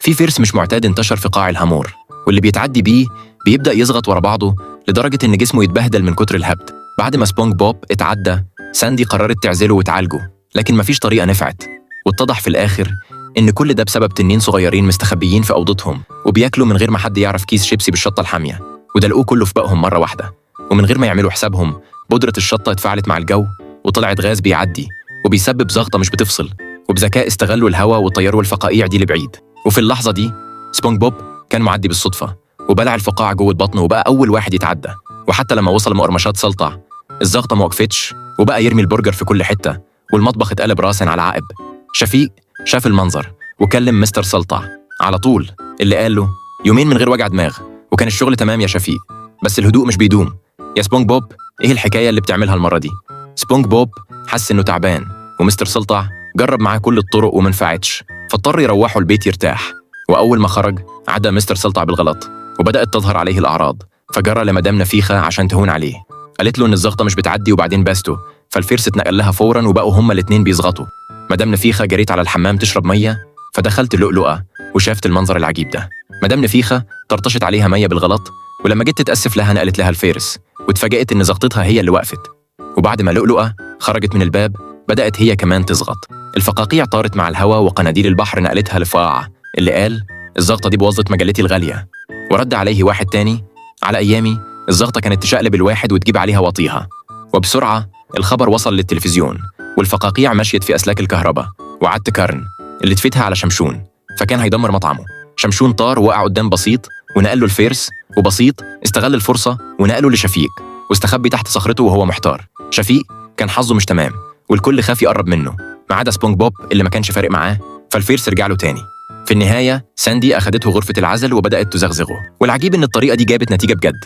في فيرس مش معتاد انتشر في قاع الهامور، واللي بيتعدي بيه بيبدأ يضغط ورا بعضه لدرجة إن جسمه يتبهدل من كتر الهبد. بعد ما سبونج بوب اتعدى، ساندي قررت تعزله وتعالجه، لكن مفيش طريقة نفعت. واتضح في الآخر إن كل ده بسبب تنين صغيرين مستخبيين في أوضتهم وبياكلوا من غير ما حد يعرف كيس شيبسي بالشطة الحامية، ودلقوه كله في بقهم مرة واحدة. ومن غير ما يعملوا حسابهم بودرة الشطة اتفاعلت مع الجو وطلعت غاز بيعدي وبيسبب ضغطة مش بتفصل. وبذكاء استغلوا الهواء وطيروا الفقائيع دي لبعيد. وفي اللحظة دي سبونج بوب كان معدي بالصدفة وبلع الفقاعة جوه بطنه وبقى أول واحد يتعدى. وحتى لما وصل مقرمشات سلطع، الزغطة موقفتش وبقى يرمي البرجر في كل حتة، والمطبخ اتقلب راسا على عقب. شفيق شاف المنظر وكلم مستر سلطع على طول، اللي قال له يومين من غير وجع دماغ وكان الشغل تمام يا شفيق. بس الهدوء مش بيدوم يا سبونج بوب، ايه الحكاية اللي بتعملها المرة دي؟ سبونج بوب حس انه تعبان، ومستر سلطع جرب معاه كل الطرق ومنفعتش، فاضطر يروحوا البيت يرتاح. وأول ما خرج عدى مستر سلطع بالغلط وبدأت تظهر عليه الأعراض، فجرى لمدام نفيخة عشان تهون عليه. قالت له إن الزغطة مش بتعدي وبعدين باسته، فالفيرس اتنقل لها فوراً وبقوا هما الاتنين بيزغطوا. مدام نفيخة جريت على الحمام تشرب مية، فدخلت لؤلؤة وشافت المنظر العجيب ده. مدام نفيخة طرطشت عليها مية بالغلط، ولما جيت تتأسف لها نقلت لها الفيرس، واتفاجئت إن زغطتها هي اللي وقفت. وبعد ما لؤلؤة خرجت من الباب بدأت هي كمان تزغط. الفقاقيع طارت مع الهواء وقناديل البحر نقلتها لفقاعة، اللي قال الزغطة دي بوظت مجلتي الغالية. ورد عليه واحد تاني على أيامي الزغطة كانت تشقلب الواحد وتجيب عليها وطيها. وبسرعة الخبر وصل للتلفزيون، والفقاقيع مشيت في أسلاك الكهرباء. وعدت كارن اللي اتفتها على شمشون، فكان هيدمر مطعمه. شمشون طار وقع قدام بسيط ونقل له الفيرس، وبسيط استغل الفرصة ونقله لشفيق واستخبي تحت صخرته وهو محتار. شفيق كان حظه مش تمام والكل خاف يقرب منه ما عدا سبونج بوب اللي ما كانش فارق معاه، فالفيرس رجع له تاني. في النهاية ساندي أخدته غرفة العزل وبدأت تزغزغه، والعجيب إن الطريقة دي جابت نتيجة بجد.